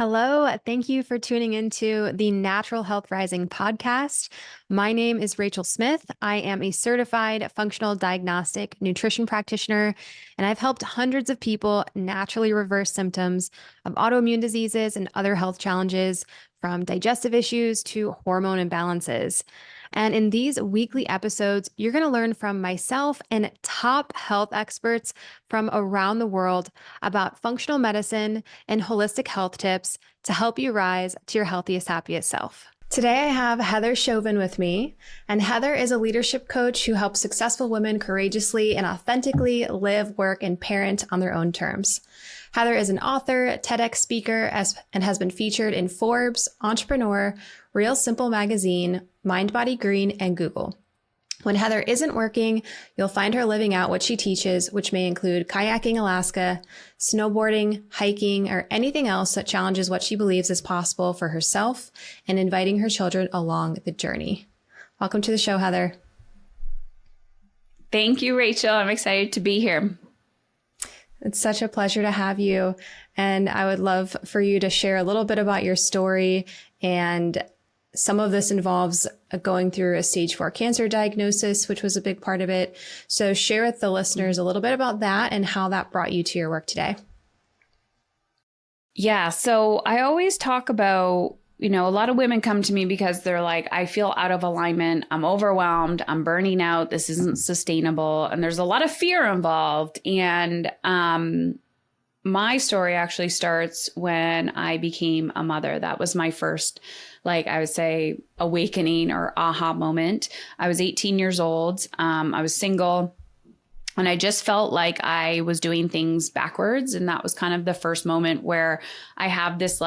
Hello. Thank you for tuning into the Natural Health Rising podcast. My name is Rachel Smith. I am a certified functional diagnostic nutrition practitioner, and I've helped hundreds of people naturally reverse symptoms of autoimmune diseases and other health challenges, from digestive issues to hormone imbalances. And in these weekly episodes, you're going to learn from myself and top health experts from around the world about functional medicine and holistic health tips to help you rise to your healthiest, happiest self. Today, I have Heather Chauvin with me, and Heather is a leadership coach who helps successful women courageously and authentically live, work, and parent on their own terms. Heather is an author, TEDx speaker, and has been featured in Forbes, Entrepreneur, Real Simple Magazine, Mind Body Green, and Google. When Heather isn't working, you'll find her living out what she teaches, which may include kayaking Alaska, snowboarding, hiking, or anything else that challenges what she believes is possible for herself and inviting her children along the journey. Welcome to the show, Heather. Thank you, Rachel. I'm excited to be here. It's such a pleasure to have you. And I would love for you to share a little bit about your story. And some of this involves going through a stage 4 cancer diagnosis, which was a big part of it. So share with the listeners a little bit about that and how that brought you to your work today. Yeah. So I always talk about, a lot of women come to me because they're like, I feel out of alignment. I'm overwhelmed. I'm burning out. This isn't sustainable. And there's a lot of fear involved. And my story actually starts when I became a mother. That was my first, I would say, awakening or aha moment. I was 18 years old. I was single. And I just felt like I was doing things backwards. And that was kind of the first moment where I have this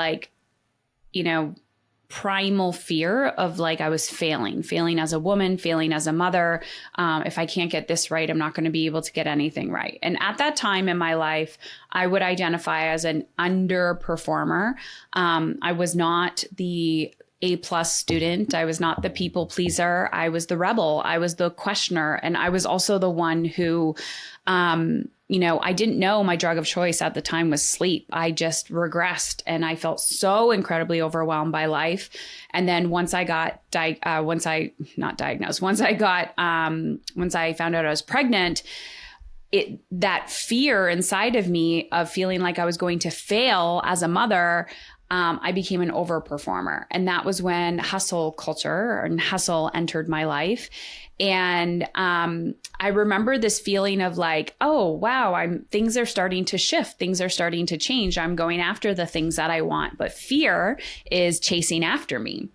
primal fear of I was failing as a woman, failing as a mother. If I can't get this right, I'm not going to be able to get anything right. And at that time in my life, I would identify as an underperformer. I was not the A+ student. I was not the people pleaser. I was the rebel. I was the questioner. And I was also the one who, I didn't know my drug of choice at the time was sleep. I just regressed and I felt so incredibly overwhelmed by life. And then once I found out I was pregnant, that fear inside of me of feeling like I was going to fail as a mother, I became an overperformer. And that was when hustle culture and hustle entered my life. And I remember this feeling of oh, wow, things are starting to shift. Things are starting to change. I'm going after the things that I want, but fear is chasing after me.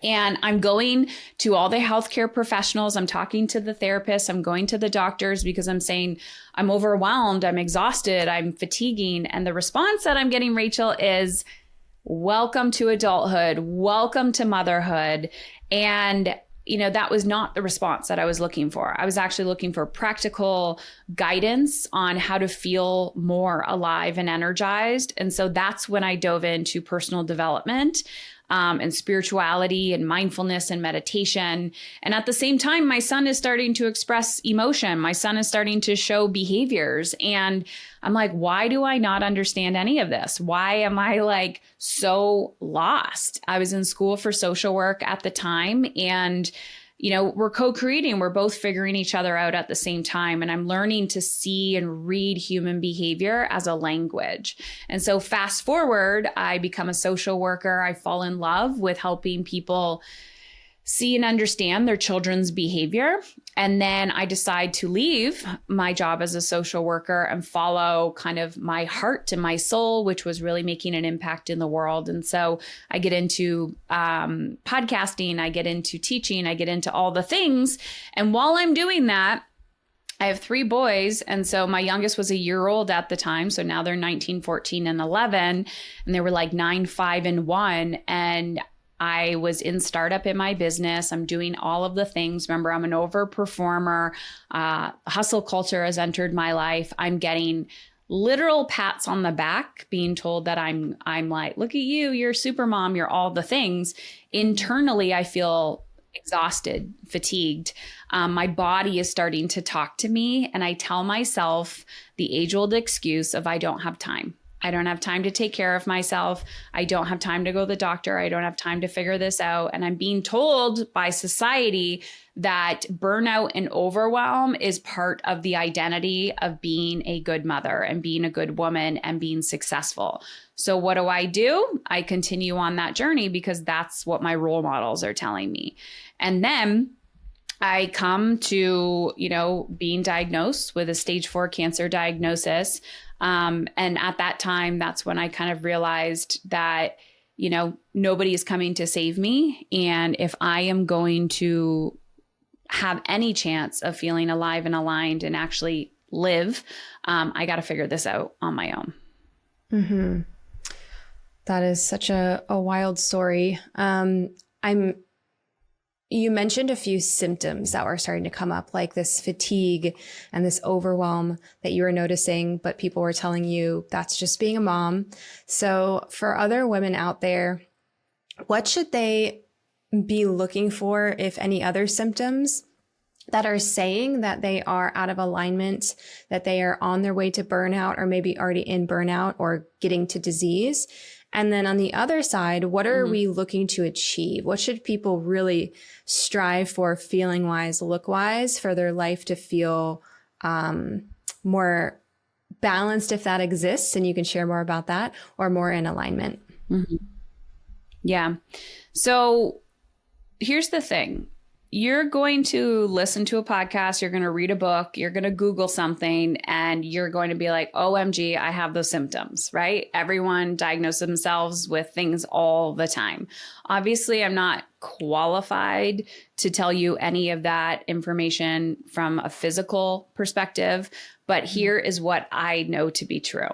And I'm going to all the healthcare professionals. I'm talking to the therapists. I'm going to the doctors because I'm saying I'm overwhelmed. I'm exhausted. I'm fatiguing. And the response that I'm getting, Rachel, is welcome to adulthood. Welcome to motherhood. And that was not the response that I was looking for. I was actually looking for practical guidance on how to feel more alive and energized. And so that's when I dove into personal development and spirituality and mindfulness and meditation. And at the same time, my son is starting to express emotion. My son is starting to show behaviors. And I'm like, why do I not understand any of this? Why am I so lost? I was in school for social work at the time, and we're co-creating. We're both figuring each other out at the same time. And I'm learning to see and read human behavior as a language. And so fast forward, I become a social worker. I fall in love with helping people see and understand their children's behavior. And then I decide to leave my job as a social worker and follow kind of my heart and my soul, which was really making an impact in the world. And so I get into podcasting, I get into teaching, I get into all the things. And while I'm doing that, I have 3 boys. And so my youngest was a year old at the time. So now they're 19, 14, and 11. And they were 9, 5, and 1. And I was in startup in my business. I'm doing all of the things. Remember, I'm an overperformer. Hustle culture has entered my life. I'm getting literal pats on the back, being told that I'm look at you, you're a super mom, you're all the things. Internally, I feel exhausted, fatigued. My body is starting to talk to me, and I tell myself the age-old excuse of I don't have time. I don't have time to take care of myself. I don't have time to go to the doctor. I don't have time to figure this out. And I'm being told by society that burnout and overwhelm is part of the identity of being a good mother and being a good woman and being successful. So what do? I continue on that journey because that's what my role models are telling me. And then I come to, being diagnosed with a stage 4 cancer diagnosis. And at that time, that's when I kind of realized that, nobody is coming to save me. And if I am going to have any chance of feeling alive and aligned and actually live, I got to figure this out on my own. Mm-hmm. That is such a wild story. You mentioned a few symptoms that were starting to come up, like this fatigue and this overwhelm that you were noticing, but people were telling you that's just being a mom. So for other women out there, what should they be looking for, if any other symptoms that are saying that they are out of alignment, that they are on their way to burnout or maybe already in burnout or getting to disease? And then on the other side, what are we looking to achieve? What should people really strive for, feeling wise, look wise, for their life to feel more balanced, if that exists? And you can share more about that, or more in alignment. Mm-hmm. Yeah. So here's the thing. You're going to listen to a podcast, you're going to read a book, you're going to Google something, and you're going to be like, OMG, I have those symptoms, right? Everyone diagnoses themselves with things all the time. Obviously, I'm not qualified to tell you any of that information from a physical perspective, but here is what I know to be true.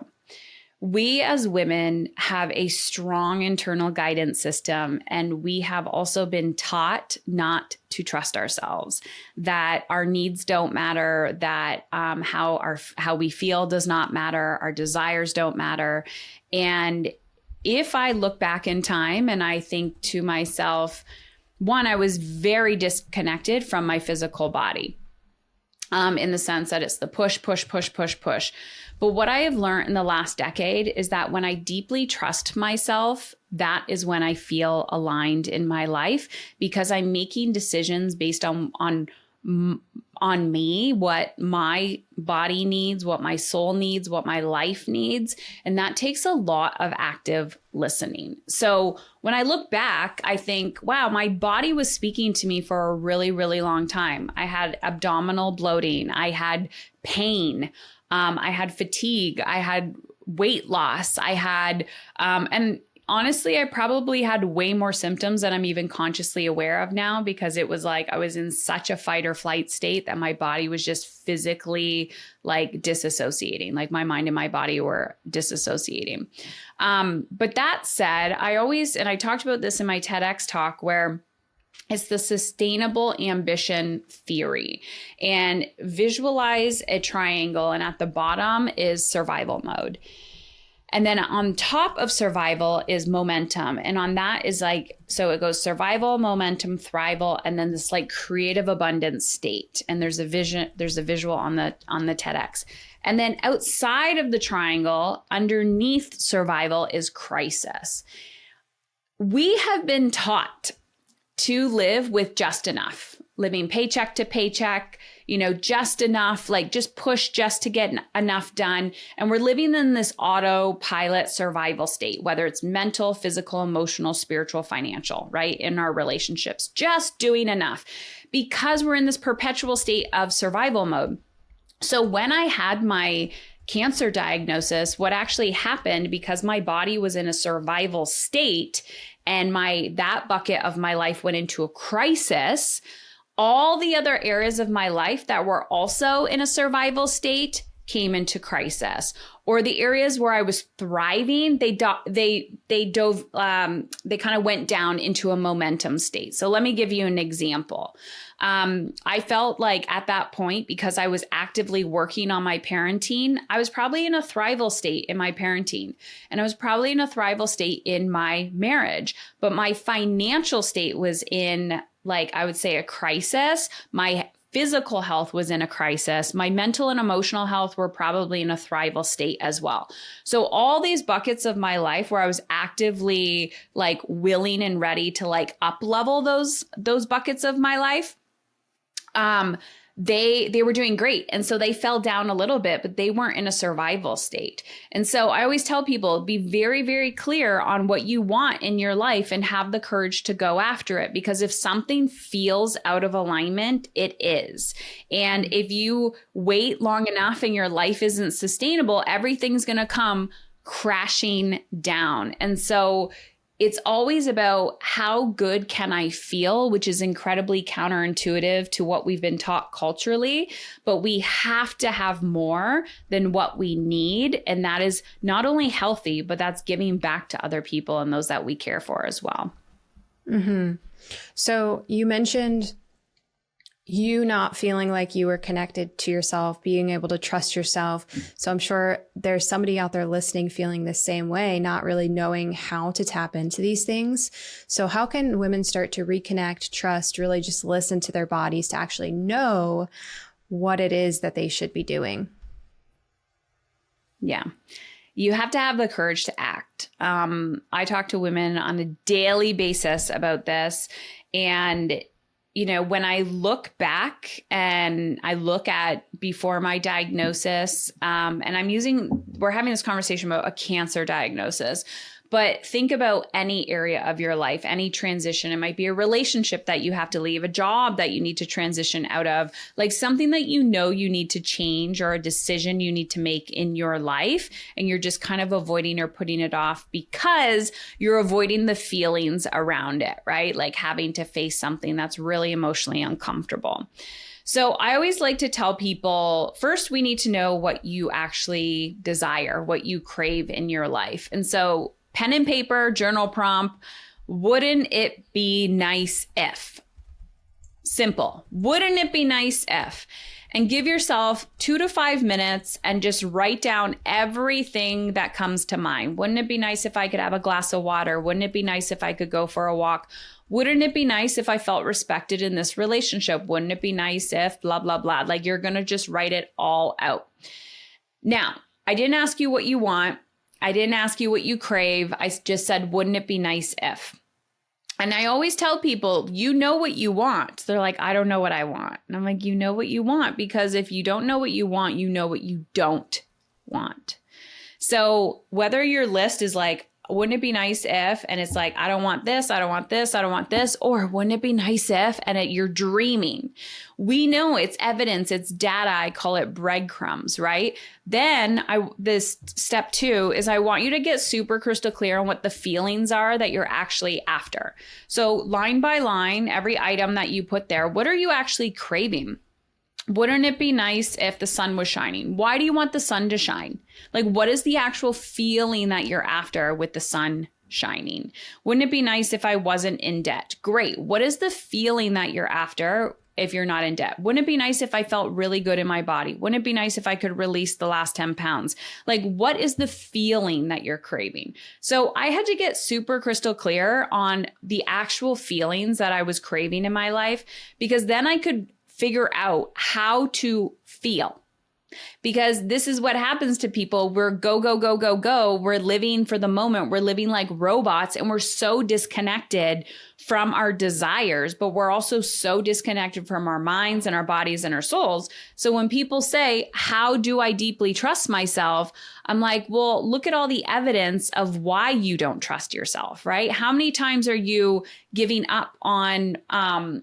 We as women have a strong internal guidance system, and we have also been taught not to trust ourselves, that our needs don't matter, that how we feel does not matter, our desires don't matter. And if I look back in time and I think to myself, one, I was very disconnected from my physical body. In the sense that it's the push. But what I have learned in the last decade is that when I deeply trust myself, that is when I feel aligned in my life, because I'm making decisions based on me, what my body needs, what my soul needs, what my life needs. And that takes a lot of active listening. So when I look back, I think, wow, my body was speaking to me for a really, really long time. I had abdominal bloating. I had pain. I had fatigue. I had weight loss. I had, and honestly, I probably had way more symptoms than I'm even consciously aware of now, because it was like I was in such a fight or flight state that my body was just physically like disassociating, like my mind and my body were disassociating. But that said, and I talked about this in my TEDx talk, where it's the sustainable ambition theory, and visualize a triangle, and at the bottom is survival mode. And then on top of survival is momentum. And on that is like, so it goes survival, momentum, thrival, and then this like creative abundance state. And there's a visual on the TEDx. And then outside of the triangle, underneath survival, is crisis. We have been taught to live with just enough, living paycheck to paycheck, just enough, like just push just to get enough done. And we're living in this autopilot survival state, whether it's mental, physical, emotional, spiritual, financial, right? In our relationships, just doing enough, because we're in this perpetual state of survival mode. So when I had my cancer diagnosis, what actually happened, because my body was in a survival state and that bucket of my life went into a crisis, all the other areas of my life that were also in a survival state came into crisis. Or the areas where I was thriving, they kind of went down into a momentum state. So let me give you an example. I felt like at that point, because I was actively working on my parenting, I was probably in a thrival state in my parenting, and I was probably in a thrival state in my marriage, but my financial state was in, like, I would say, a crisis. My physical health was in a crisis. My mental and emotional health were probably in a thrival state as well. So all these buckets of my life where I was actively like willing and ready to like up level those buckets of my life, they were doing great. And so they fell down a little bit, but they weren't in a survival state. And so I always tell people, be very, very clear on what you want in your life and have the courage to go after it. Because if something feels out of alignment, it is. And if you wait long enough and your life isn't sustainable, everything's going to come crashing down. And so it's always about how good can I feel, which is incredibly counterintuitive to what we've been taught culturally, but we have to have more than what we need. And that is not only healthy, but that's giving back to other people and those that we care for as well. Mm-hmm. So you mentioned you not feeling like you were connected to yourself, being able to trust yourself. So I'm sure there's somebody out there listening feeling the same way, not really knowing how to tap into these things. So how can women start to reconnect, trust, really just listen to their bodies to actually know what it is that they should be doing? Yeah. You have to have the courage to act. I talk to women on a daily basis about this. And you know, when I look back and I look at before my diagnosis, and we're having this conversation about a cancer diagnosis, but think about any area of your life, any transition. It might be a relationship that you have to leave, a job that you need to transition out of, like something that you know you need to change or a decision you need to make in your life. And you're just kind of avoiding or putting it off because you're avoiding the feelings around it, right? Like having to face something that's really emotionally uncomfortable. So I always like to tell people, first, we need to know what you actually desire, what you crave in your life. And so pen and paper, journal prompt, wouldn't it be nice if? Simple. Wouldn't it be nice if? And give yourself 2 to 5 minutes and just write down everything that comes to mind. Wouldn't it be nice if I could have a glass of water? Wouldn't it be nice if I could go for a walk? Wouldn't it be nice if I felt respected in this relationship? Wouldn't it be nice if blah, blah, blah? Like you're going to just write it all out. Now, I didn't ask you what you want. I didn't ask you what you crave. I just said, wouldn't it be nice if? And I always tell people, you know what you want. They're like, I don't know what I want. And I'm like, you know what you want, because if you don't know what you want, you know what you don't want. So whether your list is like, wouldn't it be nice if, and it's like, I don't want this, I don't want this, I don't want this, or wouldn't it be nice if, and you're dreaming. We know it's evidence, it's data. I call it breadcrumbs, right? Then this step 2 is I want you to get super crystal clear on what the feelings are that you're actually after. So line by line, every item that you put there, what are you actually craving? Wouldn't it be nice if the sun was shining? Why do you want the sun to shine? Like, what is the actual feeling that you're after with the sun shining? Wouldn't it be nice if I wasn't in debt? Great. What is the feeling that you're after if you're not in debt? Wouldn't it be nice if I felt really good in my body? Wouldn't it be nice if I could release the last 10 pounds? Like, what is the feeling that you're craving? So I had to get super crystal clear on the actual feelings that I was craving in my life, because then I could figure out how to feel. Because this is what happens to people. We're go, go, go, go, go. We're living for the moment. We're living like robots, and we're so disconnected from our desires, but we're also so disconnected from our minds and our bodies and our souls. So when people say, how do I deeply trust myself? I'm like, well, look at all the evidence of why you don't trust yourself, right? How many times are you giving up on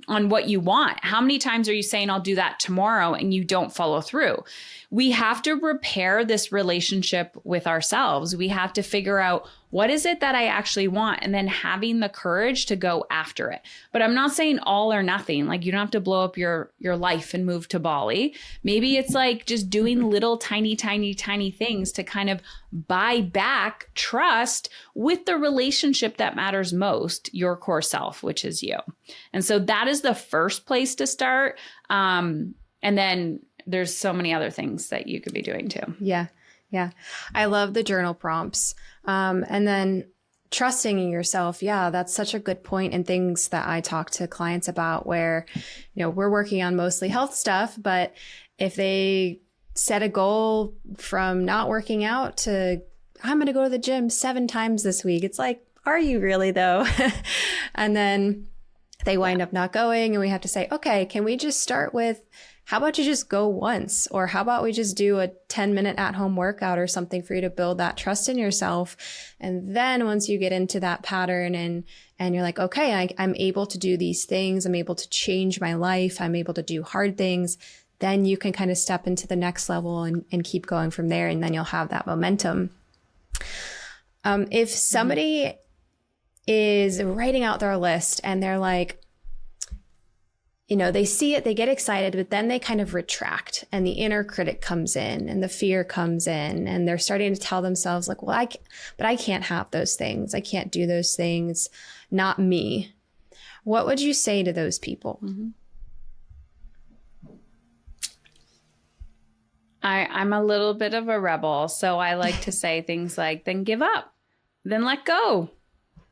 what you want? How many times are you saying, I'll do that tomorrow, and you don't follow through? We have to repair this relationship with ourselves. We have to figure out, what is it that I actually want? And then having the courage to go after it. But I'm not saying all or nothing. Like, you don't have to blow up your life and move to Bali. Maybe it's like just doing little tiny, tiny, tiny things to kind of buy back trust with the relationship that matters most, your core self, which is you. And so that is the first place to start. And then there's so many other things that you could be doing too. Yeah. Yeah. I love the journal prompts. And then trusting in yourself. Yeah, that's such a good point, and things that I talk to clients about where, we're working on mostly health stuff, but if they set a goal from not working out to, I'm going to go to the gym 7 times this week. It's like, are you really though? And then they wind up not going, and we have to say, okay, can we just start with, how about you just go once? Or how about we just do a 10-minute at-home workout or something for you to build that trust in yourself? And then once you get into that pattern and you're like, okay, I'm able to do these things. I'm able to change my life. I'm able to do hard things. Then you can kind of step into the next level and keep going from there. And then you'll have that momentum. If somebody is writing out their list and they're like, they see it, they get excited, but then they kind of retract, and the inner critic comes in and the fear comes in, and they're starting to tell themselves like, well, I can't have those things. I can't do those things. Not me. What would you say to those people? Mm-hmm. I'm a little bit of a rebel. So I like to say things like, then give up, then let go.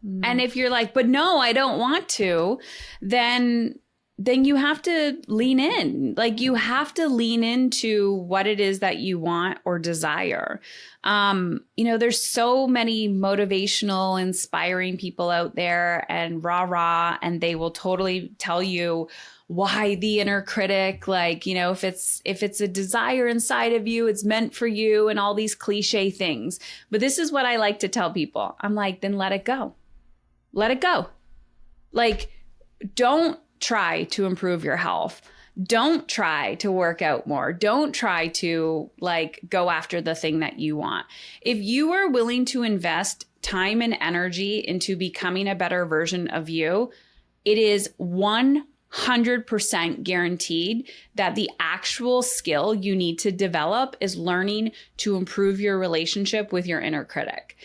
Mm. And if you're like, but no, I don't want to, then you have to lean in. Like, you have to lean into what it is that you want or desire. There's so many motivational, inspiring people out there, and rah, and they will totally tell you why the inner critic, like, if it's a desire inside of you, it's meant for you, and all these cliche things. But this is what I like to tell people. I'm like, then let it go. Let it go. Like, don't try to improve your health. Don't try to work out more. Don't try to go after the thing that you want. If you are willing to invest time and energy into becoming a better version of you, it is 100% guaranteed that the actual skill you need to develop is learning to improve your relationship with your inner critic,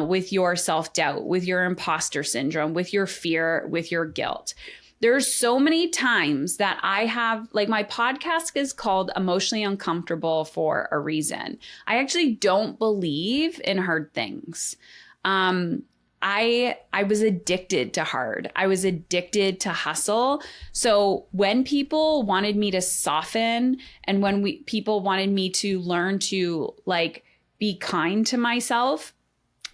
with your self-doubt, with your imposter syndrome, with your fear, with your guilt. There's so many times that I have, my podcast is called Emotionally Uncomfortable for a reason. I actually don't believe in hard things. I was addicted to hard. I was addicted to hustle. So when people wanted me to soften, and when people wanted me to learn to be kind to myself,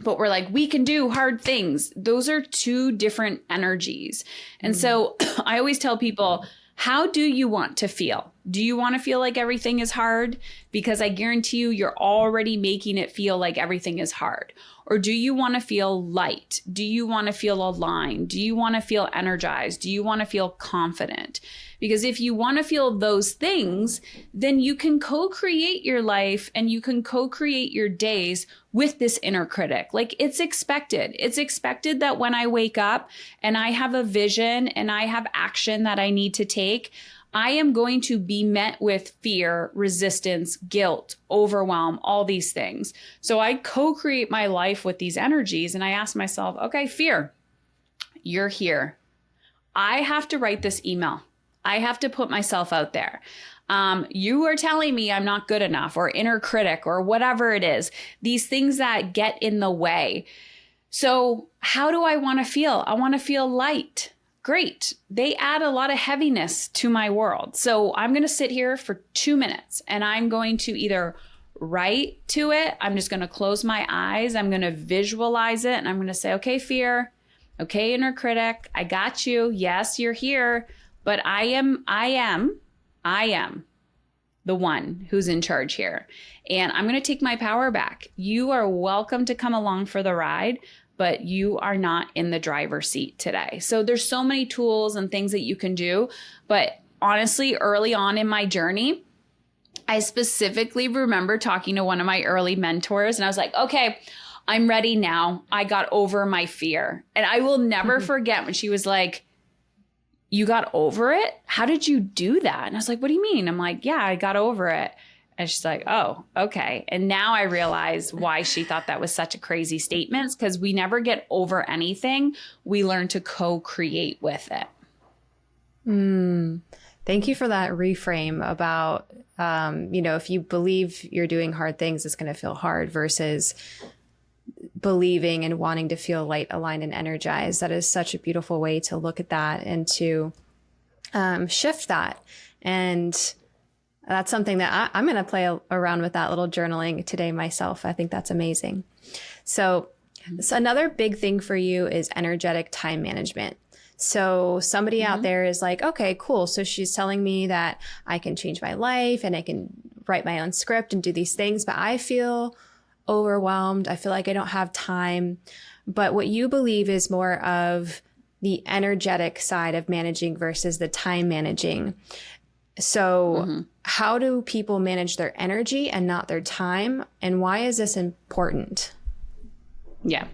but we're like, we can do hard things. Those are two different energies. And so I always tell people, how do you want to feel? Do you want to feel like everything is hard? Because I guarantee you, you're already making it feel like everything is hard. Or do you want to feel light? Do you want to feel aligned? Do you want to feel energized? Do you want to feel confident? Because if you want to feel those things, then you can co-create your life and you can co-create your days with this inner critic. It's expected. It's expected that when I wake up and I have a vision and I have action that I need to take, I am going to be met with fear, resistance, guilt, overwhelm, all these things. So I co-create my life with these energies, and I ask myself, okay, fear, you're here. I have to write this email. I have to put myself out there. You are telling me I'm not good enough, or inner critic, or whatever it is, these things that get in the way. So how do I want to feel? I want to feel light. Great. They add a lot of heaviness to my world. So I'm going to sit here for 2 minutes, and I'm going to either write to it. I'm just going to close my eyes. I'm going to visualize it, and I'm going to say, okay, fear. Okay, inner critic, I got you. Yes, you're here, but I am the one who's in charge here. And I'm going to take my power back. You are welcome to come along for the ride, but you are not in the driver's seat today. So there's so many tools and things that you can do. But honestly, early on in my journey, I specifically remember talking to one of my early mentors, and I was like, okay, I'm ready now. I got over my fear. And I will never forget when she was like, you got over it? How did you do that? And I was like, what do you mean? I'm like, yeah, I got over it. And she's like, oh, okay. And now I realize why she thought that was such a crazy statement, because we never get over anything. We learn to co-create with it. Thank you for that reframe about, if you believe you're doing hard things, it's going to feel hard, versus believing and wanting to feel light, aligned, and energized. That is such a beautiful way to look at that and to shift that. And that's something that I'm going to play around with, that little journaling today myself. I think that's amazing. So another big thing for you is energetic time management. So somebody out there is like, okay, cool. So she's telling me that I can change my life and I can write my own script and do these things, but I feel overwhelmed. I feel like I don't have time. But what you believe is more of the energetic side of managing versus the time managing. So how do people manage their energy and not their time? And why is this important? Yeah.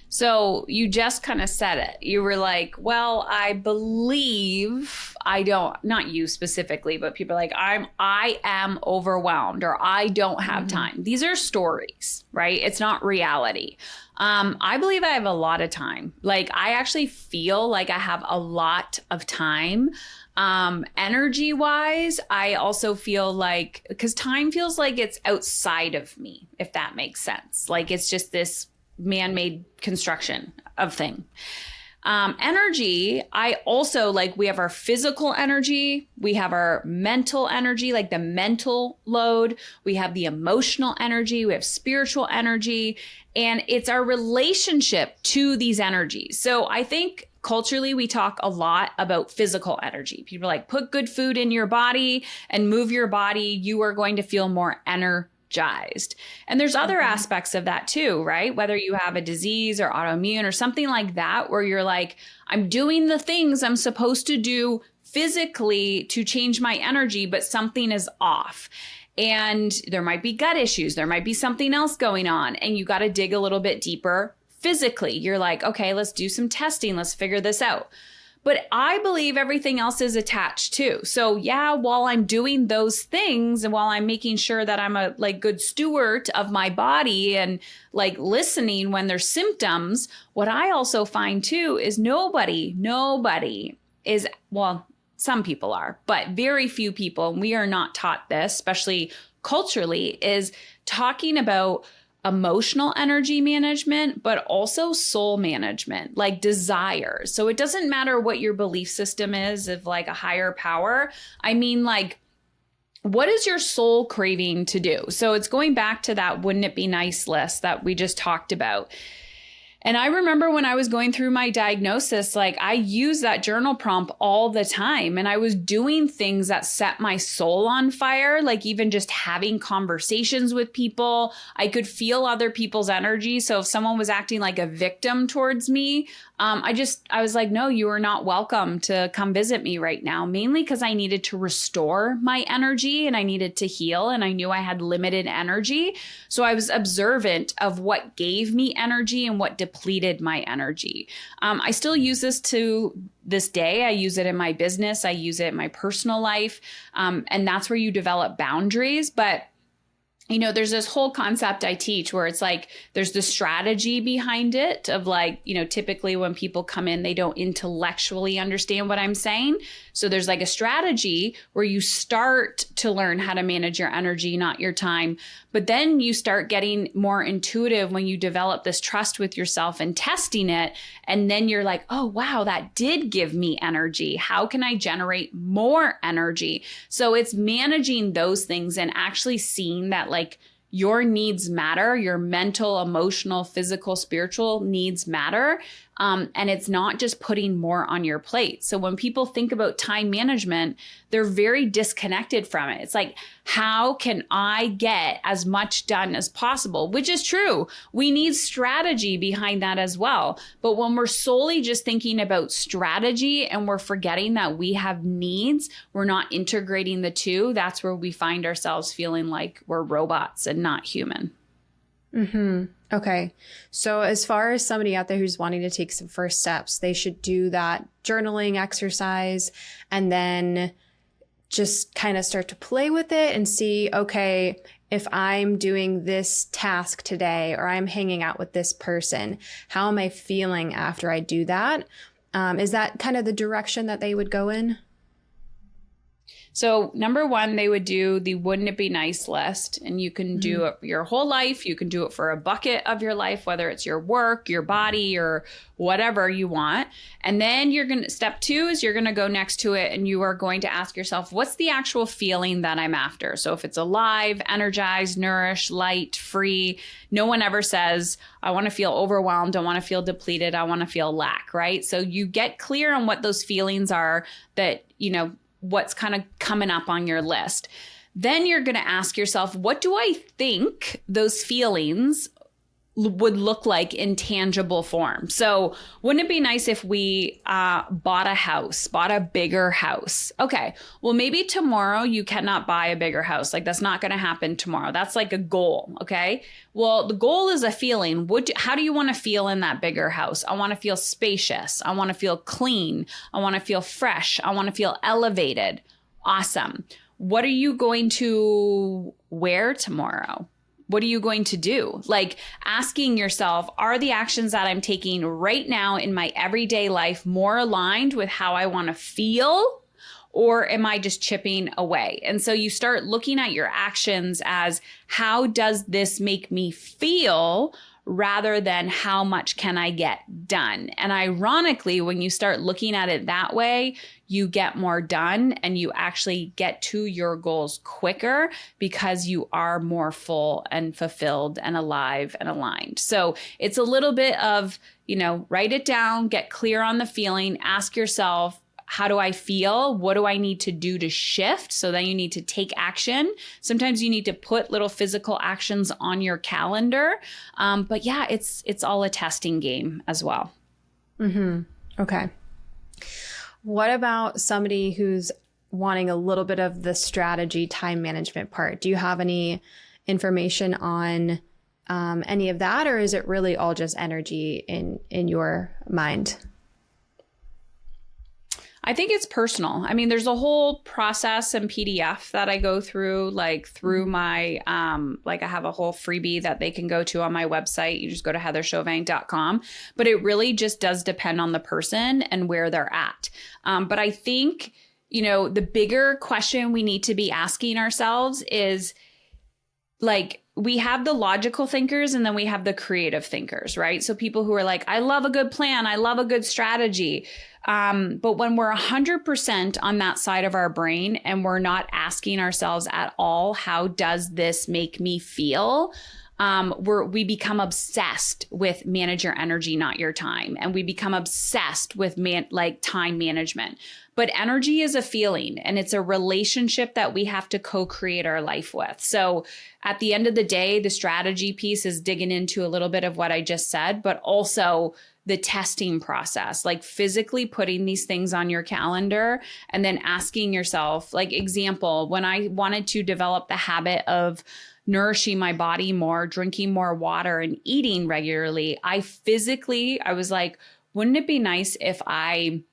So you just kind of said it. You were like, well, I believe I don't, not you specifically, but people are like, I am overwhelmed, or I don't have time. These are stories, right? It's not reality. I believe I have a lot of time. Like, I actually feel like I have a lot of time. Energy wise, I also feel like, because time feels like it's outside of me, if that makes sense. Like, it's just this man-made construction of thing. Energy, I also like, we have our physical energy, we have our mental energy, like the mental load, we have the emotional energy, we have spiritual energy, and it's our relationship to these energies. So I think culturally, we talk a lot about physical energy. People are like, put good food in your body and move your body. You are going to feel more energized. And there's other aspects of that too, right? Whether you have a disease or autoimmune or something like that, where you're like, I'm doing the things I'm supposed to do physically to change my energy, but something is off. And there might be gut issues. There might be something else going on. And you got to dig a little bit deeper physically. You're like, okay, let's do some testing. Let's figure this out. But I believe everything else is attached too. So yeah, while I'm doing those things and while I'm making sure that I'm a like good steward of my body and like listening when there's symptoms, what I also find too is nobody is, well, some people are, but very few people, and we are not taught this, especially culturally, is talking about emotional energy management, but also soul management, like desires. So it doesn't matter what your belief system is of like a higher power. I mean, like, what is your soul craving to do? So it's going back to that wouldn't it be nice list that we just talked about. And I remember when I was going through my diagnosis, like I used that journal prompt all the time, and I was doing things that set my soul on fire, like even just having conversations with people. I could feel other people's energy. So if someone was acting like a victim towards me, I was like, no, you are not welcome to come visit me right now, mainly because I needed to restore my energy and I needed to heal, and I knew I had limited energy. So I was observant of what gave me energy and what depleted my energy. I still use this to this day. I use it in my business. I use it in my personal life. And that's where you develop boundaries. But you know, there's this whole concept I teach where it's like, there's the strategy behind it of like, you know, typically when people come in, they don't intellectually understand what I'm saying. So there's like a strategy where you start to learn how to manage your energy, not your time. But then you start getting more intuitive when you develop this trust with yourself and testing it. And then you're like, oh, wow, that did give me energy. How can I generate more energy? So it's managing those things and actually seeing that like your needs matter, your mental, emotional, physical, spiritual needs matter. And it's not just putting more on your plate. So when people think about time management, they're very disconnected from it. It's like, how can I get as much done as possible? Which is true. We need strategy behind that as well. But when we're solely just thinking about strategy and we're forgetting that we have needs, we're not integrating the two, that's where we find ourselves feeling like we're robots and not human. Mm-hmm. Okay. So as far as somebody out there who's wanting to take some first steps, they should do that journaling exercise and then just kind of start to play with it and see, okay, if I'm doing this task today or I'm hanging out with this person, how am I feeling after I do that? Is that kind of the direction that they would go in? So number one, they would do the wouldn't it be nice list, and you can do it your whole life. You can do it for a bucket of your life, whether it's your work, your body, or whatever you want. And then step two is you're going to go next to it and you are going to ask yourself, what's the actual feeling that I'm after? So if it's alive, energized, nourished, light, free, no one ever says, I want to feel overwhelmed. I want to feel depleted. I want to feel lack, right? So you get clear on what those feelings are that, what's kind of coming up on your list. Then you're going to ask yourself, what do I think those feelings would look like in tangible form? So wouldn't it be nice if we bought a bigger house? Okay, well, maybe tomorrow you cannot buy a bigger house. Like that's not going to happen tomorrow. That's like a goal. Okay. Well, the goal is a feeling. How do you want to feel in that bigger house? I want to feel spacious. I want to feel clean. I want to feel fresh. I want to feel elevated. Awesome. What are you going to wear tomorrow? What are you going to do? Like asking yourself, are the actions that I'm taking right now in my everyday life more aligned with how I want to feel? Or am I just chipping away? And so you start looking at your actions as, how does this make me feel, rather than how much can I get done? And ironically, when you start looking at it that way, you get more done and you actually get to your goals quicker because you are more full and fulfilled and alive and aligned. So it's a little bit of, write it down, get clear on the feeling, ask yourself, how do I feel? What do I need to do to shift? So then you need to take action. Sometimes you need to put little physical actions on your calendar. But yeah, it's all a testing game as well. Mm-hmm. Okay. What about somebody who's wanting a little bit of the strategy time management part? Do you have any information on any of that, or is it really all just energy in your mind? I think it's personal. I mean, there's a whole process and PDF that I go through, through my, I have a whole freebie that they can go to on my website. You just go to heatherchauvin.com, but it really just does depend on the person and where they're at. But I think, the bigger question we need to be asking ourselves is, we have the logical thinkers and then we have the creative thinkers, right? So people who are like, I love a good plan. I love a good strategy. But when we're 100% on that side of our brain and we're not asking ourselves at all, how does this make me feel? We become obsessed with manage your energy, not your time. And we become obsessed with time management. But energy is a feeling and it's a relationship that we have to co-create our life with. So at the end of the day, the strategy piece is digging into a little bit of what I just said, but also the testing process, like physically putting these things on your calendar and then asking yourself, example, when I wanted to develop the habit of nourishing my body more, drinking more water and eating regularly, I was like, wouldn't it be nice if I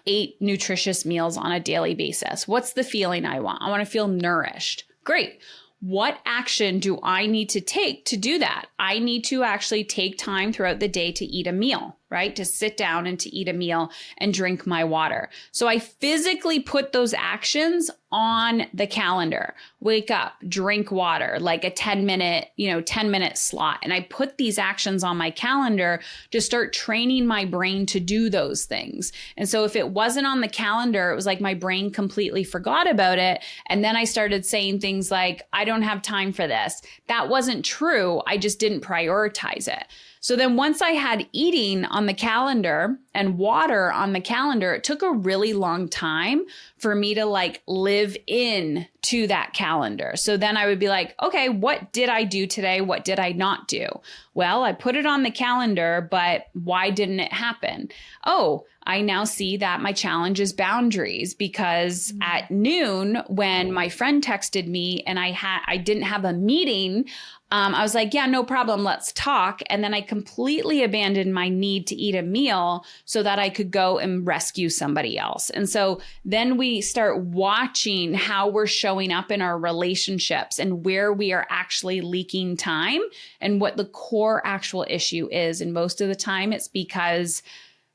ate nutritious meals on a daily basis? What's the feeling I want? I want to feel nourished. Great. What action do I need to take to do that? I need to actually take time throughout the day to eat a meal, right? To sit down and to eat a meal and drink my water. So I physically put those actions on the calendar. Wake up, drink water, like a 10-minute slot. And I put these actions on my calendar to start training my brain to do those things. And so if it wasn't on the calendar, it was like my brain completely forgot about it. And then I started saying things like, I don't have time for this. That wasn't true. I just didn't prioritize it. So then once I had eating on the calendar and water on the calendar, it took a really long time for me to live in to that calendar. So then I would be like, okay, what did I do today? What did I not do? Well, I put it on the calendar, but why didn't it happen? Oh, I now see that my challenge is boundaries because at noon when my friend texted me and I didn't have a meeting, I was like, yeah, no problem. Let's talk. And then I completely abandoned my need to eat a meal so that I could go and rescue somebody else. And so then we start watching how we're showing up in our relationships and where we are actually leaking time and what the core actual issue is. And most of the time it's because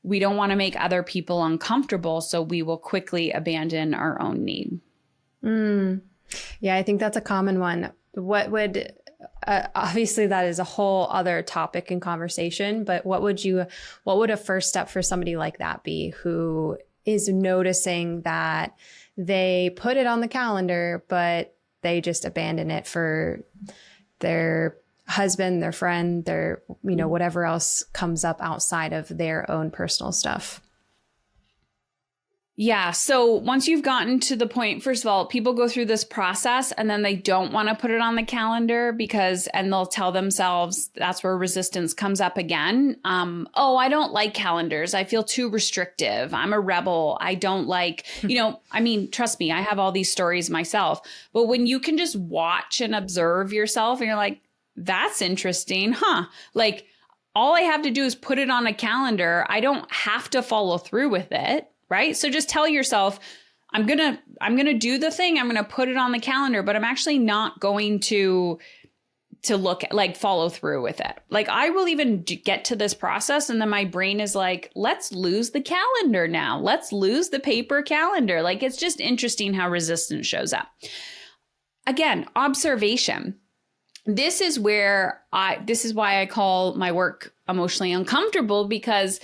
we don't want to make other people uncomfortable. So we will quickly abandon our own need. Mm. Yeah, I think that's a common one. What would, obviously that is a whole other topic in conversation, but what would a first step for somebody like that be who is noticing that they put it on the calendar, but they just abandon it for their husband, their friend, their, whatever else comes up outside of their own personal stuff? Yeah. So once you've gotten to the point, first of all, people go through this process and then they don't want to put it on the calendar and they'll tell themselves that's where resistance comes up again. Oh, I don't like calendars. I feel too restrictive. I'm a rebel. I don't like, trust me, I have all these stories myself. But when you can just watch and observe yourself and you're like, that's interesting, huh? Like all I have to do is put it on a calendar. I don't have to follow through with it. Right. So just tell yourself, I'm going to do the thing. I'm going to put it on the calendar, but I'm actually not going to look at, like, follow through with it. Like I will even get to this process. And then my brain is like, let's lose the calendar now. Let's lose the paper calendar. Like, it's just interesting how resistance shows up. Again, observation. This is why I call my work emotionally uncomfortable, because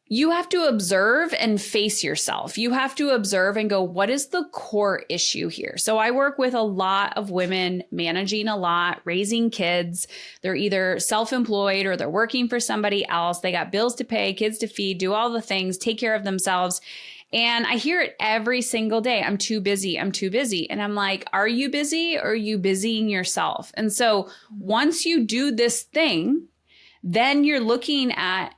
you have to observe and face yourself. You have to observe and go, what is the core issue here? So I work with a lot of women managing a lot, raising kids. They're either self-employed or they're working for somebody else. They got bills to pay, kids to feed, do all the things, take care of themselves. And I hear it every single day. I'm too busy. I'm too busy. And I'm like, are you busy or are you busying yourself? And so once you do this thing, then you're looking at,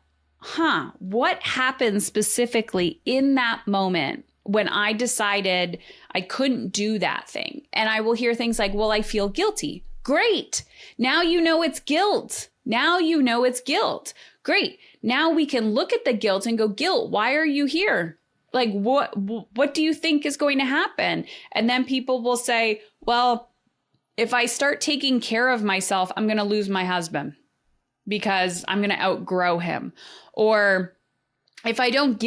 what happened specifically in that moment when I decided I couldn't do that thing? And I will hear things like, well, I feel guilty. Great. Now you know it's guilt. Great. Now we can look at the guilt and go, guilt, why are you here? Like, what do you think is going to happen? And then people will say, well, if I start taking care of myself, I'm going to lose my husband because I'm going to outgrow him. Or if I don't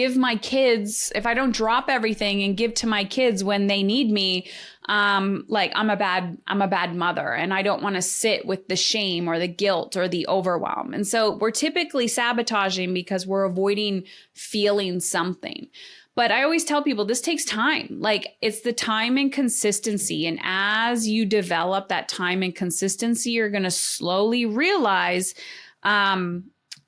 drop everything and give to my kids when they need me, I'm a bad mother, and I don't want to sit with the shame or the guilt or the overwhelm. And so we're typically sabotaging because we're avoiding feeling something. But I always tell people this takes time. Like, it's the time and consistency. And as you develop that time and consistency, you're going to slowly realize,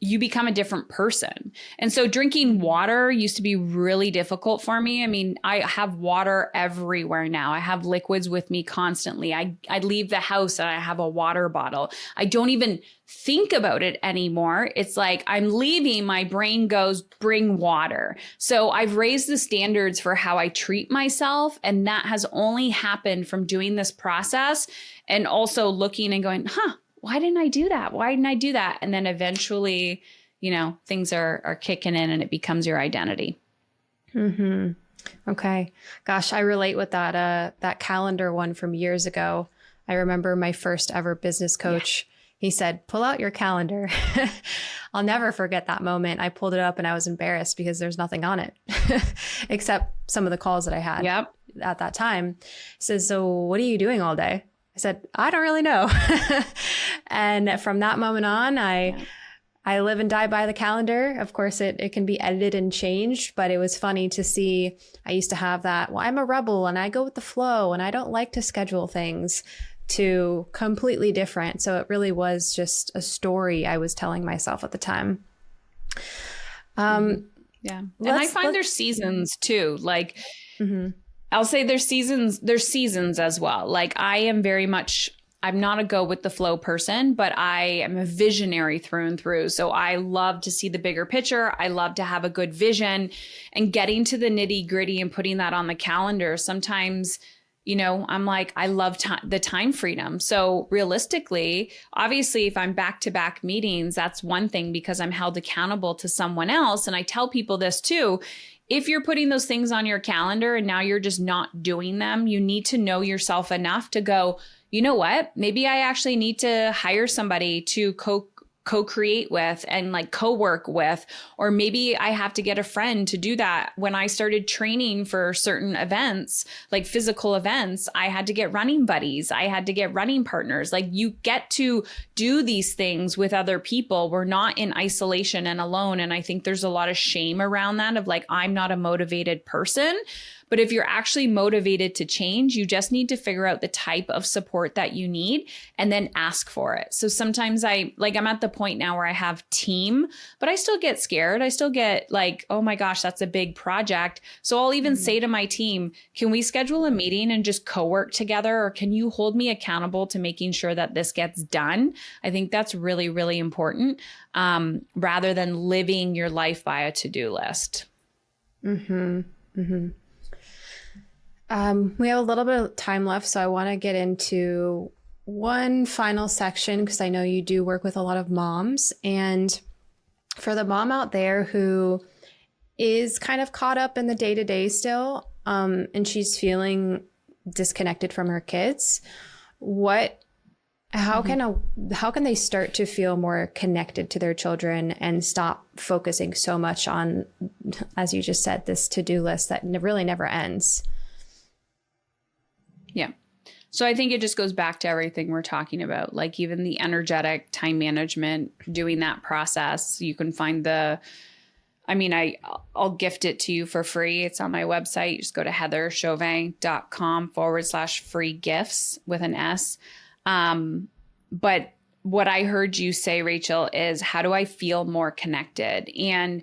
you become a different person. And so drinking water used to be really difficult for me. I mean, I have water everywhere now. I have liquids with me constantly. I leave the house and I have a water bottle. I don't even think about it anymore. It's like I'm leaving, my brain goes, bring water. So I've raised the standards for how I treat myself. And that has only happened from doing this process and also looking and going, why didn't I do that? Why didn't I do that? And then eventually, things are kicking in and it becomes your identity. Mm-hmm. Okay. Gosh, I relate with that calendar one from years ago. I remember my first ever business coach. Yeah. He said, pull out your calendar. I'll never forget that moment. I pulled it up and I was embarrassed because there's nothing on it except some of the calls that I had at that time. He says, so what are you doing all day? I said, I don't really know. And from that moment on, I live and die by the calendar. Of course, it can be edited and changed, but it was funny to see. I used to have that, well, I'm a rebel and I go with the flow and I don't like to schedule things, to completely different. So it really was just a story I was telling myself at the time. Yeah. And I find there's seasons too. Like, I'll say there's seasons as well. Like I'm not a go with the flow person, but I am a visionary through and through. So I love to see the bigger picture. I love to have a good vision, and getting to the nitty gritty and putting that on the calendar. Sometimes, I'm like, I love the time freedom. So realistically, obviously, if I'm back-to-back meetings, that's one thing because I'm held accountable to someone else. And I tell people this too. If you're putting those things on your calendar and now you're just not doing them, you need to know yourself enough to go, you know what? Maybe I actually need to hire somebody to co-create with and like co-work with, or maybe I have to get a friend to do that. When I started training for certain events, like physical events, I had to get running buddies. I had to get running partners. Like you get to do these things with other people. We're not in isolation and alone. And I think there's a lot of shame around that of like, I'm not a motivated person. But if you're actually motivated to change, you just need to figure out the type of support that you need and then ask for it. So sometimes I'm at the point now where I have team, but I still get scared. I still get like, oh my gosh, that's a big project. So I'll even say to my team, can we schedule a meeting and just co-work together? Or can you hold me accountable to making sure that this gets done? I think that's really, really important, rather than living your life by a to-do list. Mm-hmm. Mm-hmm. We have a little bit of time left, so I want to get into one final section because I know you do work with a lot of moms. And for the mom out there who is kind of caught up in the day-to-day still, and she's feeling disconnected from her kids, how can they start to feel more connected to their children and stop focusing so much on, as you just said, this to-do list that really never ends? Yeah. So I think it just goes back to everything we're talking about, like even the energetic time management, doing that process. You can find I'll gift it to you for free. It's on my website. You just go to heatherchauvin.com/free gifts with an S. But what I heard you say, Rachel, is how do I feel more connected? And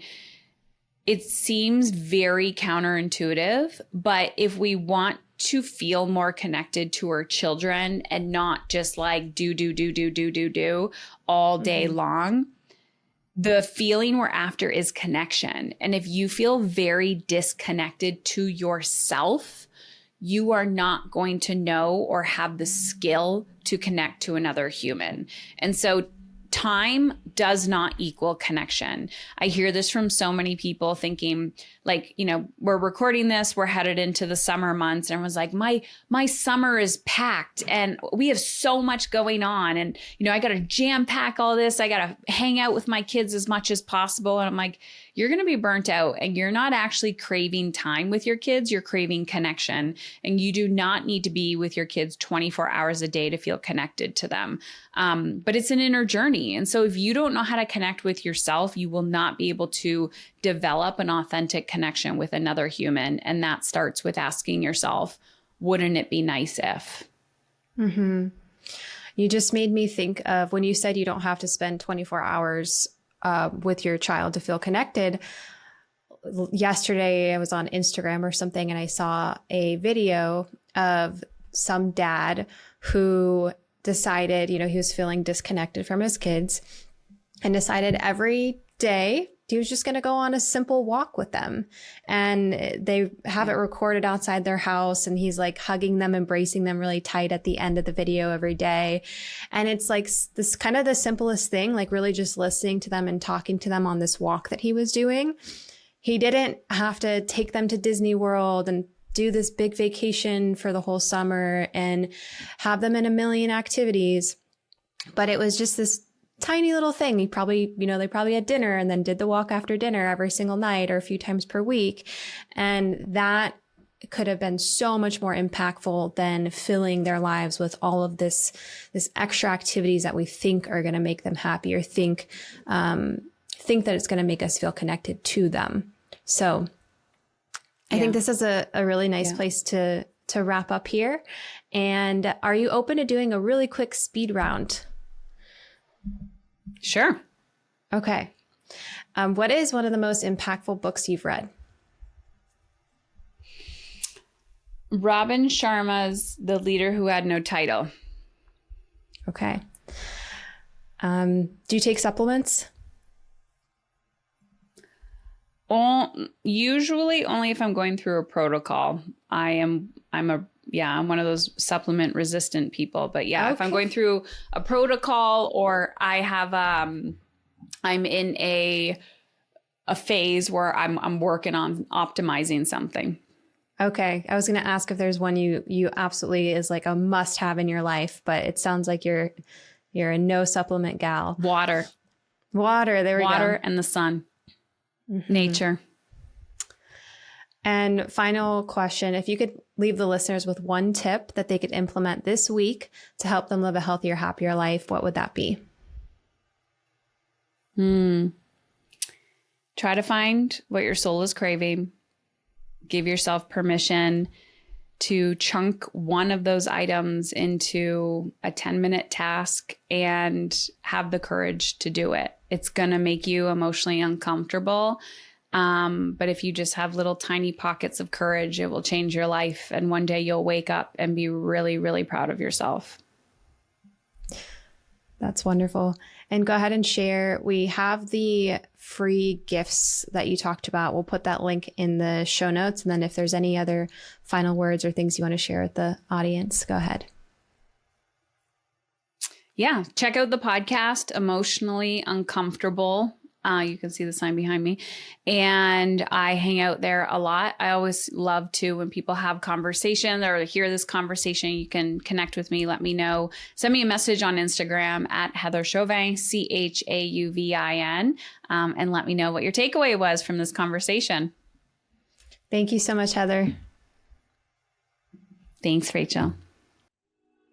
it seems very counterintuitive, but if we want to feel more connected to our children and not just like do all day long, the feeling we're after is connection. And if you feel very disconnected to yourself, you are not going to know or have the skill to connect to another human. And so time does not equal connection. I hear this from so many people thinking like, we're recording this, we're headed into the summer months. And everyone's like, my summer is packed and we have so much going on. And, I got to jam pack all this. I got to hang out with my kids as much as possible. And I'm like, you're going to be burnt out and you're not actually craving time with your kids. You're craving connection, and you do not need to be with your kids 24 hours a day to feel connected to them. But it's an inner journey. And so if you don't know how to connect with yourself, you will not be able to develop an authentic connection with another human. And that starts with asking yourself, wouldn't it be nice if? Mm-hmm. You just made me think of when you said you don't have to spend 24 hours with your child to feel connected. Yesterday, I was on Instagram or something, and I saw a video of some dad who decided, he was feeling disconnected from his kids and decided every day he was just going to go on a simple walk with them. And they have it recorded outside their house, and he's like hugging them, embracing them really tight at the end of the video every day. And it's like this kind of the simplest thing, like really just listening to them and talking to them on this walk that he was doing. He didn't have to take them to Disney World and do this big vacation for the whole summer and have them in a million activities. But it was just this tiny little thing. He probably, they probably had dinner and then did the walk after dinner every single night or a few times per week. And that could have been so much more impactful than filling their lives with all of this extra activities that we think are going to make them happy or think that it's going to make us feel connected to them. So I think this is a really nice place to wrap up here. And are you open to doing a really quick speed round? Sure. Okay. What is one of the most impactful books you've read? Robin Sharma's The Leader Who Had No Title. Okay. Do you take supplements? Usually only if I'm going through a protocol. I'm one of those supplement resistant people, but if I'm going through a protocol or I have, I'm in a phase where I'm working on optimizing something. Okay. I was going to ask if there's one you absolutely is like a must have in your life, but it sounds like you're a no supplement gal. Water. Water. There we go. Water and the sun. Nature. And final question, if you could leave the listeners with one tip that they could implement this week to help them live a healthier, happier life, what would that be? Try to find what your soul is craving. Give yourself permission to chunk one of those items into a 10-minute task and have the courage to do it. It's going to make you emotionally uncomfortable. But if you just have little tiny pockets of courage, it will change your life. And one day you'll wake up and be really, really proud of yourself. That's wonderful. And go ahead and share. We have the free gifts that you talked about. We'll put that link in the show notes. And then if there's any other final words or things you want to share with the audience, go ahead. Yeah. Check out the podcast, Emotionally Uncomfortable. You can see the sign behind me. And I hang out there a lot. I always love to, when people have conversation or hear this conversation, you can connect with me. Let me know. Send me a message on Instagram at Heather Chauvin, Chauvin, and let me know what your takeaway was from this conversation. Thank you so much, Heather. Thanks, Rachel.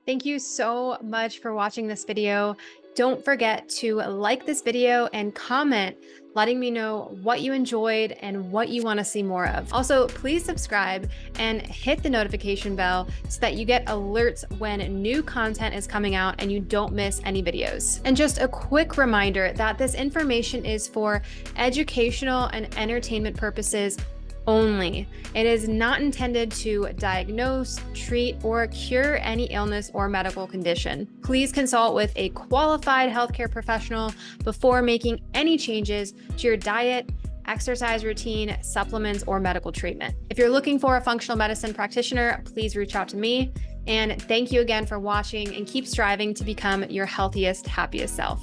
Thank you so much for watching this video. Don't forget to like this video and comment, letting me know what you enjoyed and what you want to see more of. Also, please subscribe and hit the notification bell so that you get alerts when new content is coming out and you don't miss any videos. And just a quick reminder that this information is for educational and entertainment purposes only. It is not intended to diagnose, treat, or cure any illness or medical condition. Please consult with a qualified healthcare professional before making any changes to your diet, exercise routine, supplements, or medical treatment. If you're looking for a functional medicine practitioner, please reach out to me. And thank you again for watching, and keep striving to become your healthiest, happiest self.